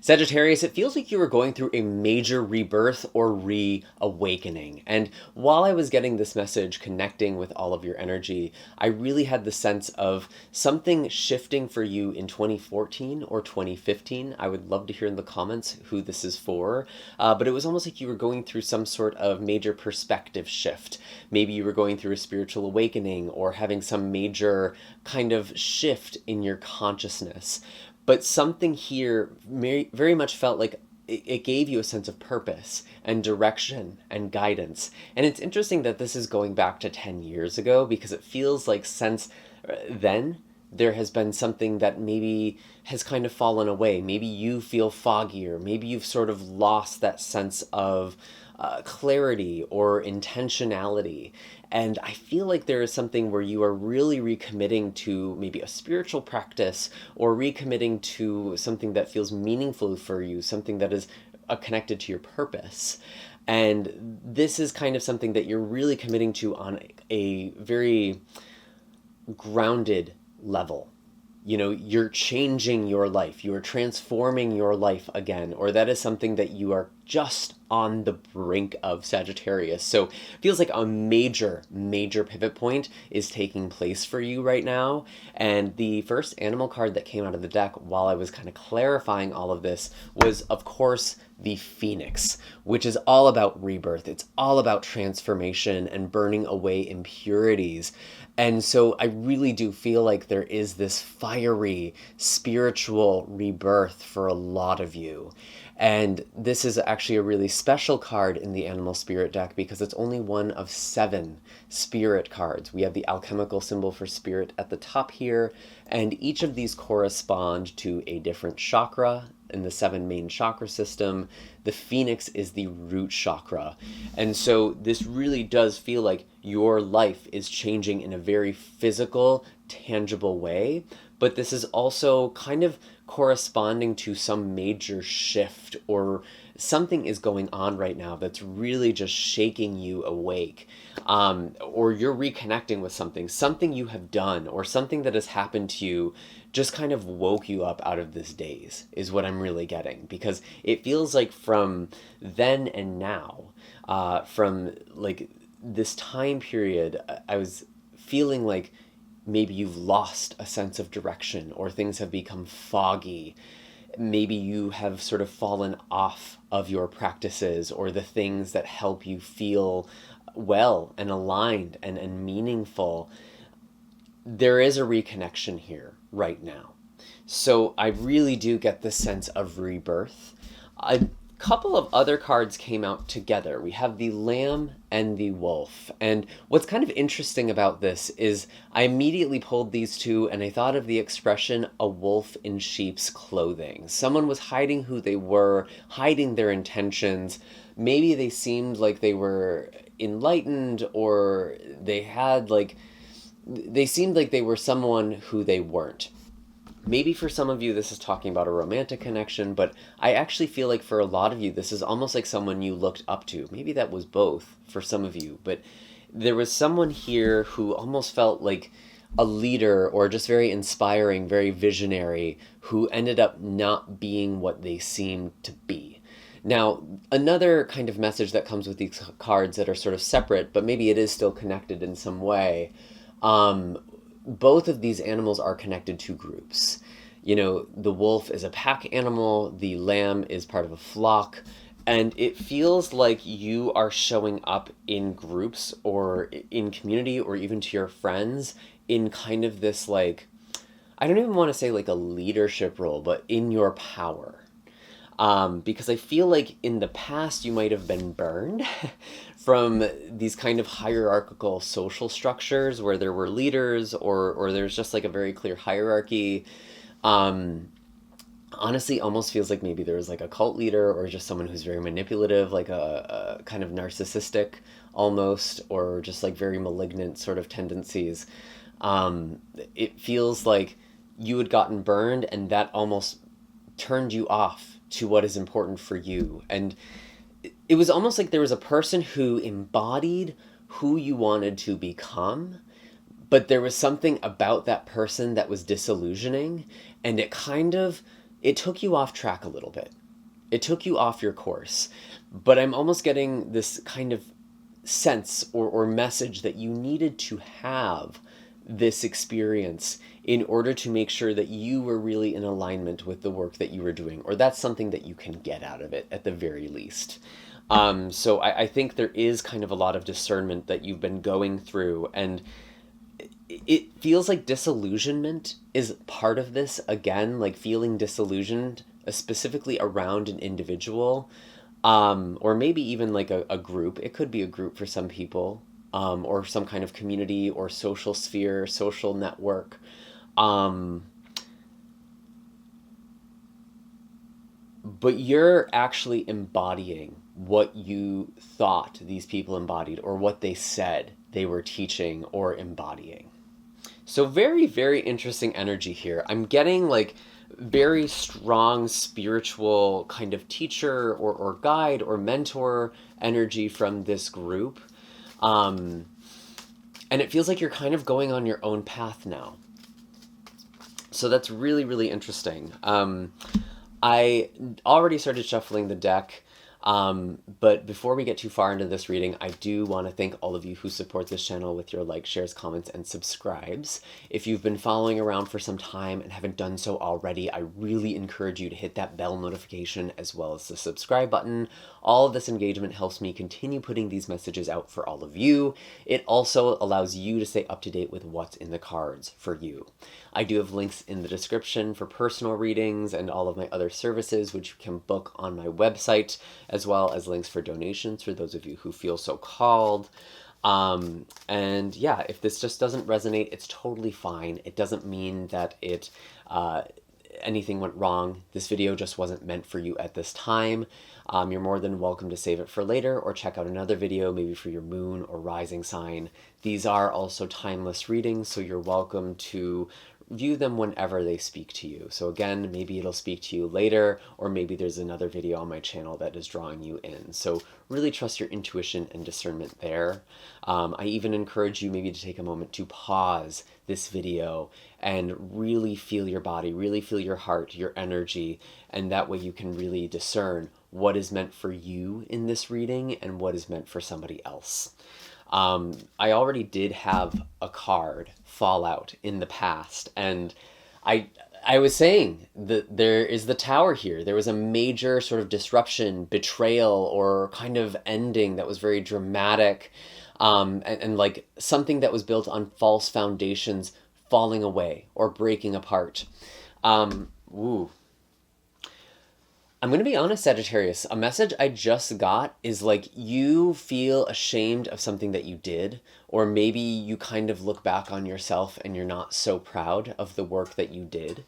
Sagittarius, it feels like you were going through a major rebirth or reawakening. And while I was getting this message, connecting with all of your energy, I really had the sense of something shifting for you in 2014 or 2015. I would love to hear in the comments who this is for. But it was almost like you were going through some sort of major perspective shift. Maybe you were going through a spiritual awakening or having some major kind of shift in your consciousness. But something here very much felt like it gave you a sense of purpose and direction and guidance. And it's interesting that this is going back to 10 years ago, because it feels like since then there has been something that maybe has kind of fallen away. Maybe you feel foggier. Maybe you've sort of lost that sense of clarity or intentionality. And I feel like there is something where you are really recommitting to maybe a spiritual practice, or recommitting to something that feels meaningful for you, something that is connected to your purpose. And this is kind of something that you're really committing to on a very grounded level. You know, you're changing your life, you are transforming your life again, or that is something that you are just on the brink of, Sagittarius. So it feels like a major pivot point is taking place for you right now. And the first animal card that came out of the deck while I was kind of clarifying all of this was, of course, the Phoenix, which is all about rebirth. It's all about transformation and burning away impurities. And so I really do feel like there is this fiery spiritual rebirth for a lot of you. And this is actually a really special card in the Animal Spirit deck because it's only one of 7 spirit cards. We have the alchemical symbol for spirit at the top here, and each of these correspond to a different chakra in the 7 main chakra system. The Phoenix is the root chakra. And so this really does feel like your life is changing in a very physical, tangible way. But this is also kind of corresponding to some major shift, or something is going on right now that's really just shaking you awake. Or you're reconnecting with something you have done, or something that has happened to you just kind of woke you up out of this daze, is what I'm really getting. Because it feels like from then and now, from like this time period, I was feeling like maybe you've lost a sense of direction, or things have become foggy. Maybe you have sort of fallen off of your practices, or the things that help you feel well and aligned and meaningful. There is a reconnection here right now. So I really do get the sense of rebirth. A couple of other cards came out together. We have the Lamb and the Wolf. And what's kind of interesting about this is I immediately pulled these two and I thought of the expression, a wolf in sheep's clothing. Someone was hiding who they were, hiding their intentions. Maybe they seemed like they were enlightened, or they seemed like they were someone who they weren't. Maybe for some of you this is talking about a romantic connection, but I actually feel like for a lot of you this is almost like someone you looked up to. Maybe that was both for some of you, but there was someone here who almost felt like a leader, or just very inspiring, very visionary, who ended up not being what they seemed to be. Now, another kind of message that comes with these cards that are sort of separate, but maybe it is still connected in some way, both of these animals are connected to groups. You know, the wolf is a pack animal, the lamb is part of a flock, and it feels like you are showing up in groups or in community, or even to your friends, in kind of this, like, I don't even want to say like a leadership role, but in your power. Because I feel like in the past you might have been burned from these kind of hierarchical social structures where there were leaders, or there's just like a very clear hierarchy. Honestly, almost feels like maybe there was like a cult leader, or just someone who's very manipulative, like a kind of narcissistic almost, or just like very malignant sort of tendencies. It feels like you had gotten burned, and that almost turned you off to what is important for you. And it was almost like there was a person who embodied who you wanted to become, but there was something about that person that was disillusioning, and it kind of it took you off track a little bit. It took you off your course. But I'm almost getting this kind of sense or message that you needed to have this experience in order to make sure that you were really in alignment with the work that you were doing, or that's something that you can get out of it at the very least. So I think there is kind of a lot of discernment that you've been going through, and it feels like disillusionment is part of this again, like feeling disillusioned, specifically around an individual, or maybe even like a group. It could be a group for some people, or some kind of community or social sphere, social network. But you're actually embodying what you thought these people embodied, or what they said they were teaching or embodying. So very, very interesting energy here. I'm getting like very strong spiritual kind of teacher or guide or mentor energy from this group. And it feels like you're kind of going on your own path now. So that's really, really interesting. I already started shuffling the deck. But before we get too far into this reading, I do want to thank all of you who support this channel with your likes, shares, comments, and subscribes. If you've been following around for some time and haven't done so already, I really encourage you to hit that bell notification as well as the subscribe button. All of this engagement helps me continue putting these messages out for all of you. It also allows you to stay up to date with what's in the cards for you. I do have links in the description for personal readings and all of my other services, which you can book on my website, as well as links for donations for those of you who feel so called. And yeah, if this just doesn't resonate, it's totally fine. It doesn't mean that anything went wrong. This video just wasn't meant for you at this time. You're more than welcome to save it for later or check out another video, maybe for your moon or rising sign. These are also timeless readings, so you're welcome to view them whenever they speak to you. So again, maybe it'll speak to you later, or maybe there's another video on my channel that is drawing you in. So really trust your intuition and discernment there. I even encourage you maybe to take a moment to pause this video and really feel your body, really feel your heart, your energy, and that way you can really discern what is meant for you in this reading and what is meant for somebody else. I already did have a card fall out in the past, and I was saying that there is the Tower here. There was a major sort of disruption, betrayal, or kind of ending that was very dramatic, and like something that was built on false foundations falling away or breaking apart. Ooh. I'm going to be honest, Sagittarius, a message I just got is like you feel ashamed of something that you did, or maybe you kind of look back on yourself and you're not so proud of the work that you did.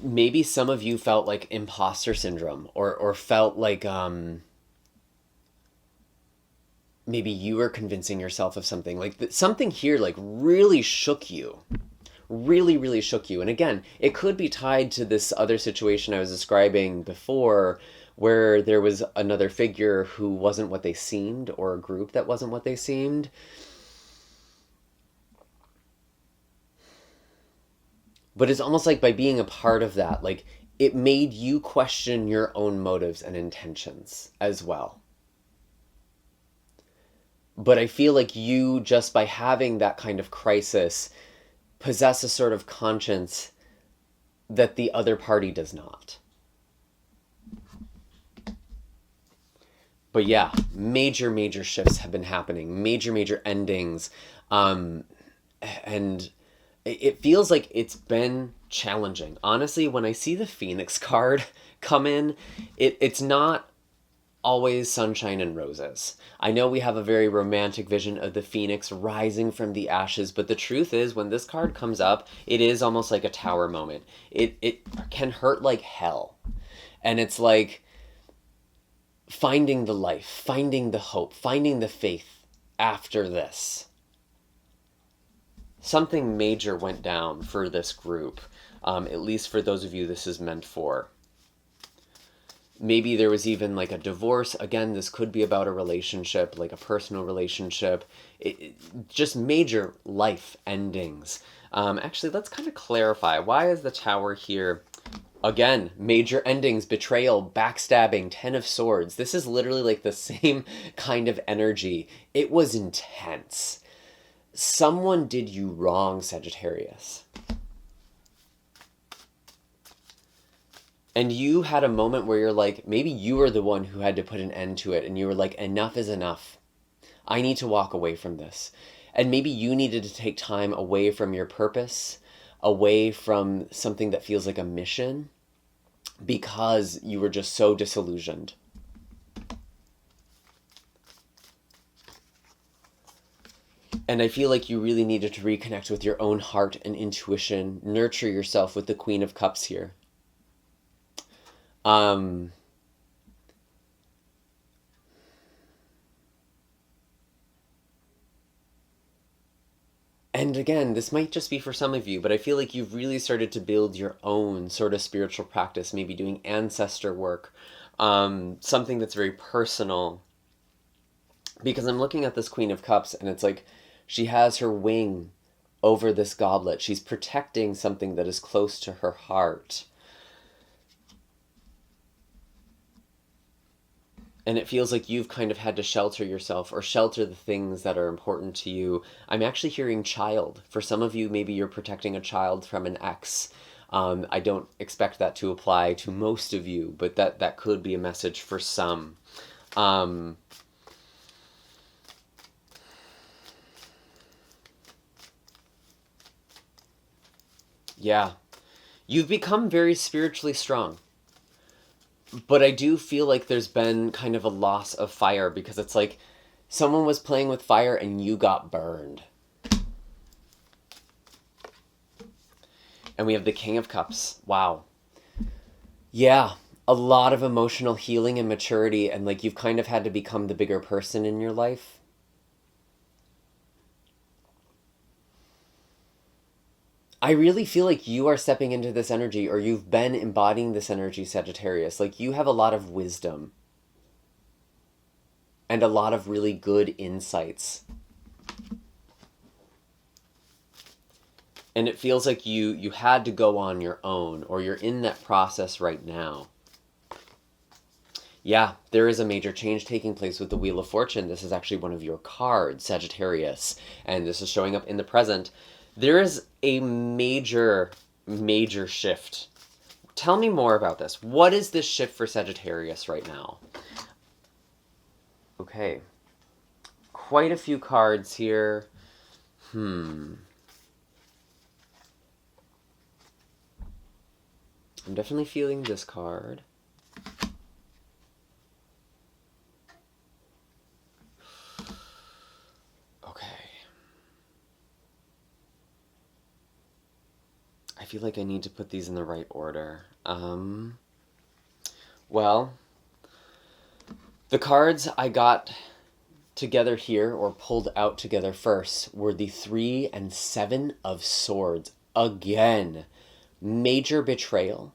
Maybe some of you felt like imposter syndrome, or felt like maybe you were convincing yourself of something. Like something here like really shook you. Really, really shook you. And again, it could be tied to this other situation I was describing before, where there was another figure who wasn't what they seemed, or a group that wasn't what they seemed. But it's almost like by being a part of that, like it made you question your own motives and intentions as well. But I feel like you, just by having that kind of crisis, possess a sort of conscience that the other party does not. But yeah, major, major shifts have been happening, major, major endings. And it feels like it's been challenging. Honestly, when I see the Phoenix card come in, it's not always sunshine and roses. I know we have a very romantic vision of the phoenix rising from the ashes, but the truth is when this card comes up, it is almost like a tower moment. It can hurt like hell. And it's like finding the life, finding the hope, finding the faith after this. Something major went down for this group, at least for those of you this is meant for. Maybe there was even like a divorce. Again, this could be about a relationship, like a personal relationship. Just major life endings. Actually, let's kind of clarify. Why is the Tower here? Again, major endings, betrayal, backstabbing, Ten of Swords. This is literally like the same kind of energy. It was intense. Someone did you wrong, Sagittarius. And you had a moment where you're like, maybe you were the one who had to put an end to it. And you were like, enough is enough. I need to walk away from this. And maybe you needed to take time away from your purpose, away from something that feels like a mission, because you were just so disillusioned. And I feel like you really needed to reconnect with your own heart and intuition, nurture yourself with the Queen of Cups here. And again, this might just be for some of you, but I feel like you've really started to build your own sort of spiritual practice, maybe doing ancestor work, something that's very personal. Because I'm looking at this Queen of Cups, and it's like she has her wing over this goblet. She's protecting something that is close to her heart. And it feels like you've kind of had to shelter yourself or shelter the things that are important to you. I'm actually hearing child. For some of you, maybe you're protecting a child from an ex. I don't expect that to apply to most of you, but that could be a message for some. Yeah. You've become very spiritually strong. But I do feel like there's been kind of a loss of fire, because it's like someone was playing with fire and you got burned. And we have the King of Cups. Wow. Yeah, a lot of emotional healing and maturity, and like you've kind of had to become the bigger person in your life. I really feel like you are stepping into this energy, or you've been embodying this energy, Sagittarius. Like you have a lot of wisdom and a lot of really good insights. And it feels like you had to go on your own, or you're in that process right now. Yeah, there is a major change taking place with the Wheel of Fortune. This is actually one of your cards, Sagittarius, and this is showing up in the present. There is a major shift. Tell me more about this. What is this shift for Sagittarius right now? Okay. Quite a few cards here. I'm definitely feeling this card. I feel like I need to put these in the right order. Well, the cards I got together here, or pulled out together first, were the 3 and 7 of Swords. Again, major betrayal.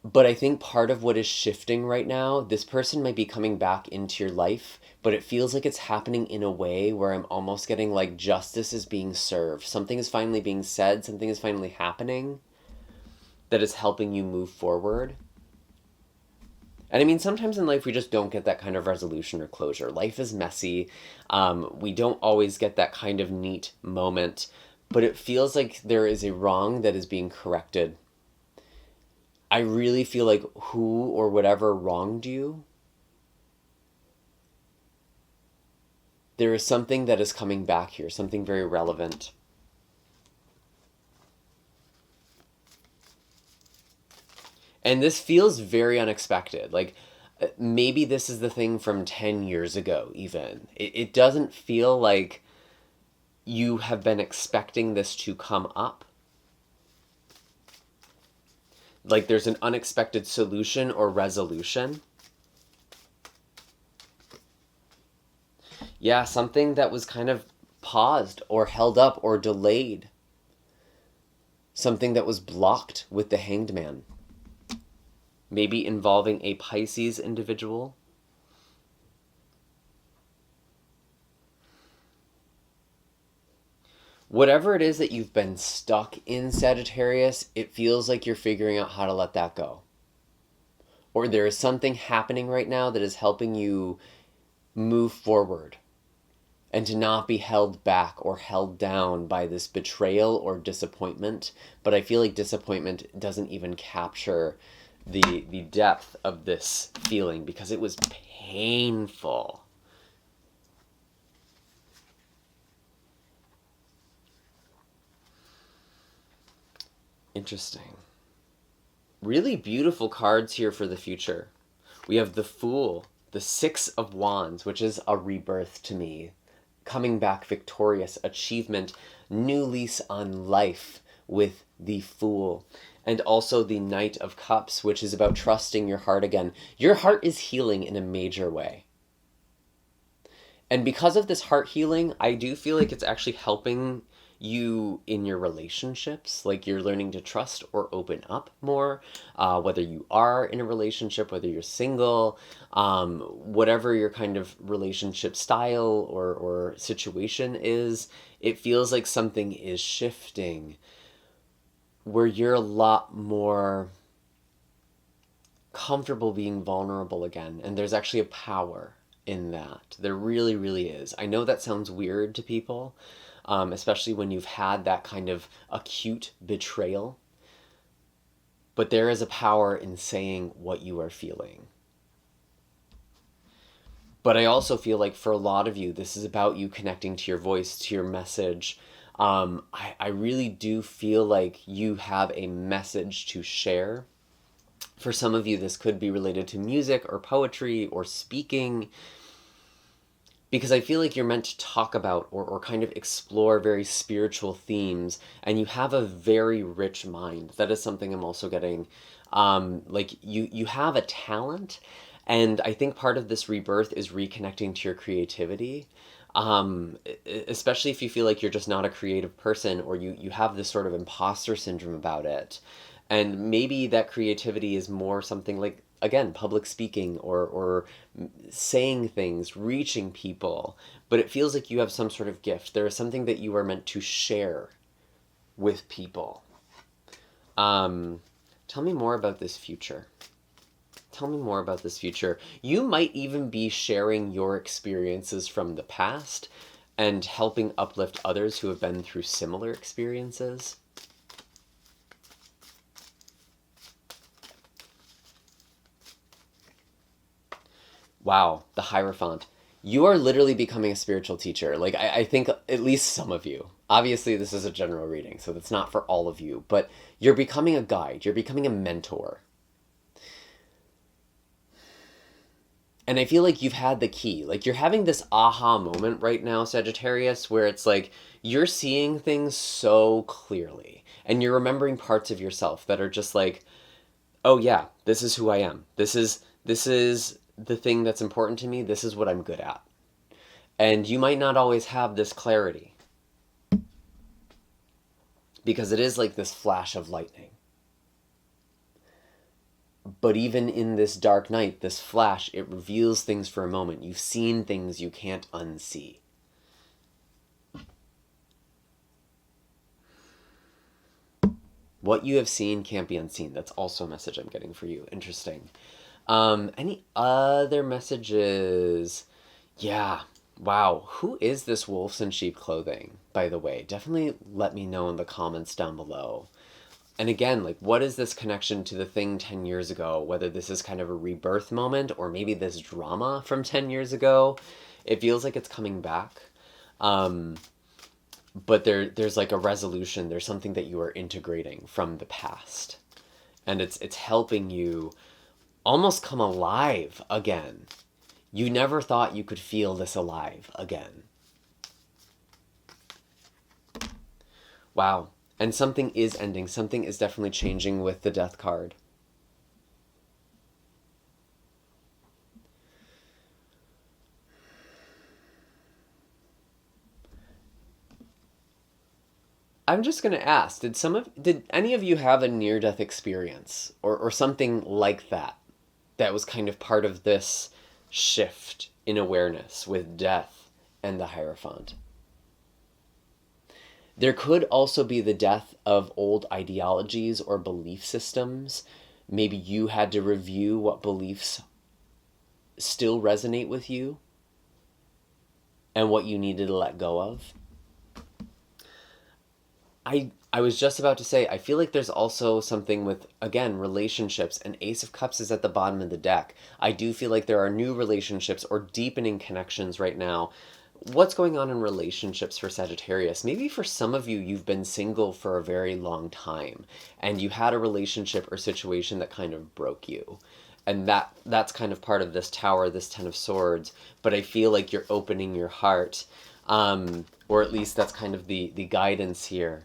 But I think part of what is shifting right now, this person might be coming back into your life, but it feels like it's happening in a way where I'm almost getting like justice is being served. Something is finally being said, something is finally happening that is helping you move forward. And I mean, sometimes in life we just don't get that kind of resolution or closure. Life is messy. We don't always get that kind of neat moment, but it feels like there is a wrong that is being corrected. I really feel like who or whatever wronged you, there is something that is coming back here, something very relevant. And this feels very unexpected. Like, maybe this is the thing from 10 years ago, even. It doesn't feel like you have been expecting this to come up. Like there's an unexpected solution or resolution. Yeah, something that was kind of paused or held up or delayed. Something that was blocked with the Hanged Man. Maybe involving a Pisces individual. Whatever it is that you've been stuck in, Sagittarius, it feels like you're figuring out how to let that go. Or there is something happening right now that is helping you move forward and to not be held back or held down by this betrayal or disappointment. But I feel like disappointment doesn't even capture the depth of this feeling because it was painful. Interesting. Really beautiful cards here for the future. We have the Fool, the Six of Wands, which is a rebirth to me. Coming back victorious, achievement, new lease on life with the Fool. And also the Knight of Cups, which is about trusting your heart again. Your heart is healing in a major way. And because of this heart healing, I do feel like it's actually helping you in your relationships, like you're learning to trust or open up more, whether you are in a relationship, whether you're single, whatever your kind of relationship style or situation is, it feels like something is shifting where you're a lot more comfortable being vulnerable again. And there's actually a power in that. There really, really is. I know that sounds weird to people, especially when you've had that kind of acute betrayal. But there is a power in saying what you are feeling. But I also feel like for a lot of you, this is about you connecting to your voice, to your message. I really do feel like you have a message to share. For some of you, this could be related to music or poetry or speaking, because I feel like you're meant to talk about or kind of explore very spiritual themes, and you have a very rich mind. That is something I'm also getting. Like you have a talent, and I think part of this rebirth is reconnecting to your creativity. Especially if you feel like you're just not a creative person, or you have this sort of imposter syndrome about it. And maybe that creativity is more something like, again, public speaking or saying things, reaching people. But it feels like you have some sort of gift. There is something that you are meant to share with people. Tell me more about this future. Tell me more about this future. You might even be sharing your experiences from the past and helping uplift others who have been through similar experiences. Wow, the Hierophant. You are literally becoming a spiritual teacher. Like, I think at least some of you. Obviously, this is a general reading, so that's not for all of you. But you're becoming a guide. You're becoming a mentor. And I feel like you've had the key. Like, you're having this aha moment right now, Sagittarius, where it's like you're seeing things so clearly. And you're remembering parts of yourself that are just like, oh yeah, this is who I am. This is the thing that's important to me. This is what I'm good at. And you might not always have this clarity, because it is like this flash of lightning. But even in this dark night, this flash, it reveals things for a moment. You've seen things you can't unsee. What you have seen can't be unseen. That's also a message I'm getting for you. Interesting. Any other messages? Yeah. Wow. Who is this wolves in sheep clothing, by the way? Definitely let me know in the comments down below. And again, like, what is this connection to the thing 10 years ago? Whether this is kind of a rebirth moment or maybe this drama from 10 years ago. It feels like it's coming back. But there's like a resolution. There's something that you are integrating from the past. And it's helping you almost come alive again. You never thought you could feel this alive again. Wow. And something is ending. Something is definitely changing with the Death card. I'm just going to ask, did any of you have a near-death experience or something like that was kind of part of this shift in awareness with death and the Hierophant? There could also be the death of old ideologies or belief systems. Maybe you had to review what beliefs still resonate with you and what you needed to let go of. I was just about to say, I feel like there's also something with, again, relationships, and Ace of Cups is at the bottom of the deck. I do feel like there are new relationships or deepening connections right now. What's going on in relationships for Sagittarius? Maybe for some of you, you've been single for a very long time, and you had a relationship or situation that kind of broke you. And that's kind of part of this Tower, this Ten of Swords. But I feel like you're opening your heart, or at least that's kind of the guidance here.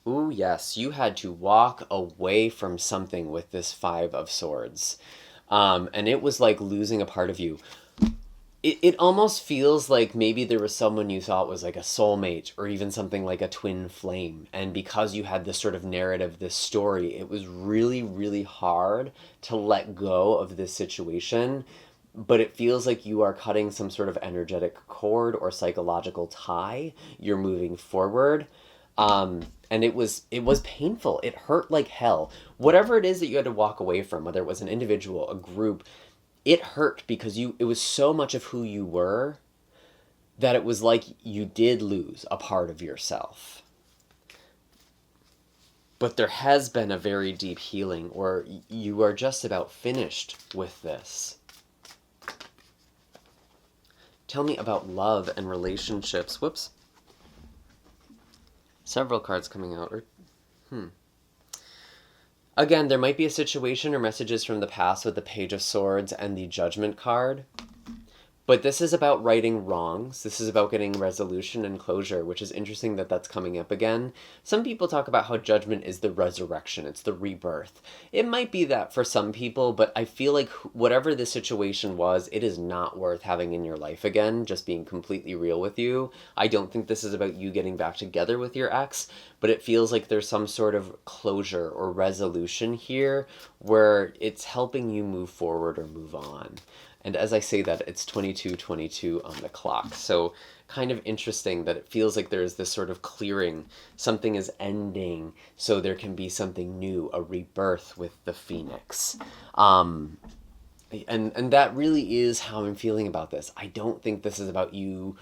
Ooh, yes, you had to walk away from something with this Five of Swords. And it was like losing a part of you. It almost feels like maybe there was someone you thought was like a soulmate or even something like a twin flame. And because you had this sort of narrative, this story, it was really, really hard to let go of this situation. But it feels like you are cutting some sort of energetic cord or psychological tie. You're moving forward. And it was painful. It hurt like hell. Whatever it is that you had to walk away from, whether it was an individual, a group, it hurt because it was so much of who you were that it was like you did lose a part of yourself. But there has been a very deep healing, or you are just about finished with this. Tell me about love and relationships. Whoops. Several cards coming out. Again, there might be a situation or messages from the past with the Page of Swords and the Judgment card. But this is about righting wrongs. This is about getting resolution and closure, which is interesting that that's coming up again. Some people talk about how Judgment is the resurrection. It's the rebirth. It might be that for some people, but I feel like whatever the situation was, it is not worth having in your life again, just being completely real with you. I don't think this is about you getting back together with your ex, but it feels like there's some sort of closure or resolution here where it's helping you move forward or move on. And as I say that, it's 22:22 on the clock. So kind of interesting that it feels like there's this sort of clearing. Something is ending, so there can be something new, a rebirth with the Phoenix. And that really is how I'm feeling about this. I don't think this is about you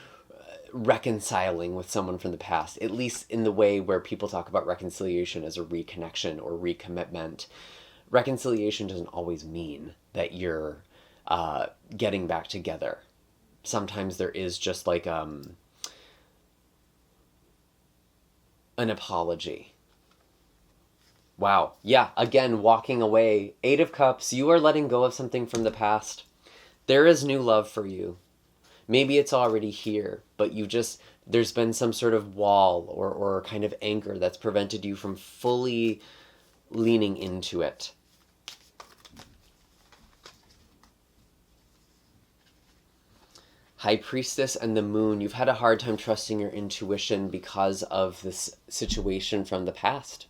reconciling with someone from the past, at least in the way where people talk about reconciliation as a reconnection or recommitment. Reconciliation doesn't always mean that you're getting back together. Sometimes there is just like an apology. Wow. Yeah, again, walking away. 8 of Cups, you are letting go of something from the past. There is new love for you. Maybe it's already here, but there's been some sort of wall or kind of anchor that's prevented you from fully leaning into it. High Priestess and the Moon, you've had a hard time trusting your intuition because of this situation from the past.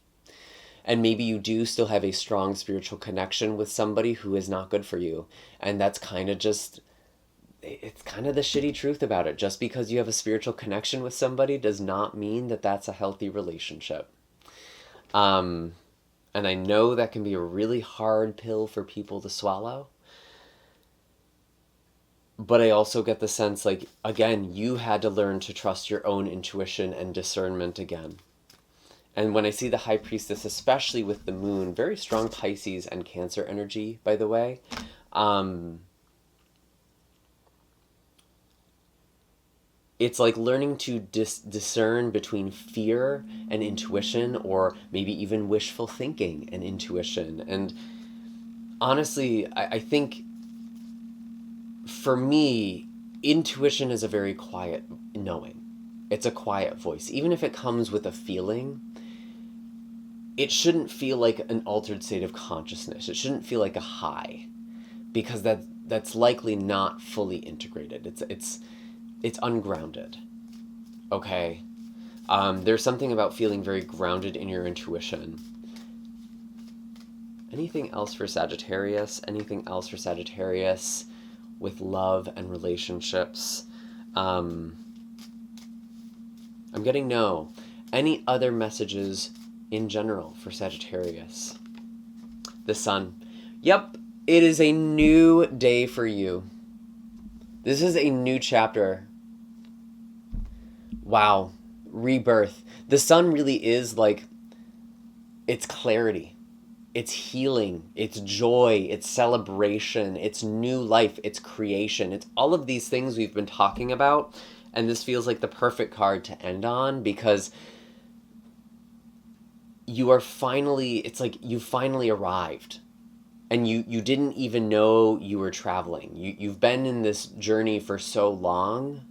And maybe you do still have a strong spiritual connection with somebody who is not good for you. And that's kind of it's kind of the shitty truth about it. Just because you have a spiritual connection with somebody does not mean that that's a healthy relationship. And I know that can be a really hard pill for people to swallow. But I also get the sense, like, again, you had to learn to trust your own intuition and discernment again. And when I see the High Priestess, especially with the Moon, very strong Pisces and Cancer energy, by the way, it's like learning to discern between fear and intuition, or maybe even wishful thinking and intuition. And honestly, I think for me, intuition is a very quiet knowing. It's a quiet voice. Even if it comes with a feeling, it shouldn't feel like an altered state of consciousness. It shouldn't feel like a high, because that's likely not fully integrated. It's ungrounded. Okay? There's something about feeling very grounded in your intuition. Anything else for Sagittarius? Anything else for Sagittarius with love and relationships? I'm getting no. Any other messages in general for Sagittarius? The Sun. Yep, it is a new day for you. This is a new chapter. Wow. Rebirth. The Sun really is like, it's clarity. It's healing. It's joy. It's celebration. It's new life. It's creation. It's all of these things we've been talking about. And this feels like the perfect card to end on, because you are finally, it's like you finally arrived. And you didn't even know you were traveling. You've been in this journey for so long.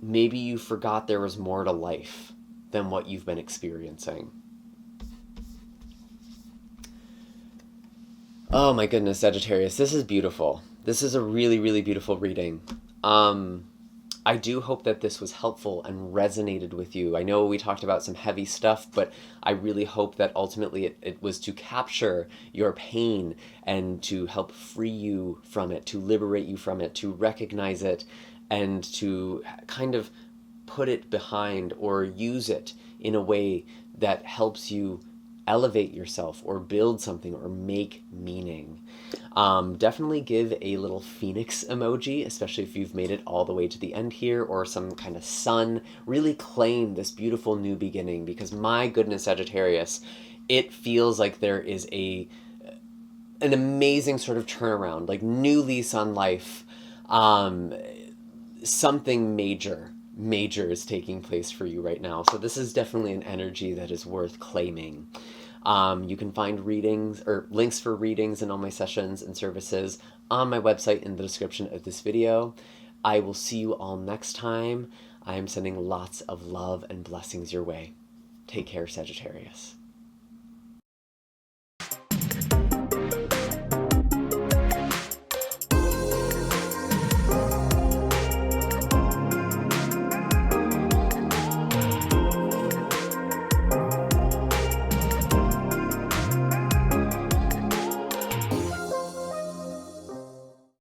Maybe you forgot there was more to life than what you've been experiencing. Oh my goodness, Sagittarius, this is beautiful. This is a really, really beautiful reading. I do hope that this was helpful and resonated with you. I know we talked about some heavy stuff, but I really hope that ultimately it was to capture your pain and to help free you from it, to liberate you from it, to recognize it, and to kind of put it behind or use it in a way that helps you elevate yourself or build something or make meaning. Definitely give a little phoenix emoji, especially if you've made it all the way to the end here, or some kind of sun. Really claim this beautiful new beginning, because my goodness, Sagittarius, it feels like there is an amazing sort of turnaround, like new lease on life. Something major is taking place for you right now. So this is definitely an energy that is worth claiming. You can find readings or links for readings and all my sessions and services on my website in the description of this video. I will see you all next time. I am sending lots of love and blessings your way. Take care, Sagittarius.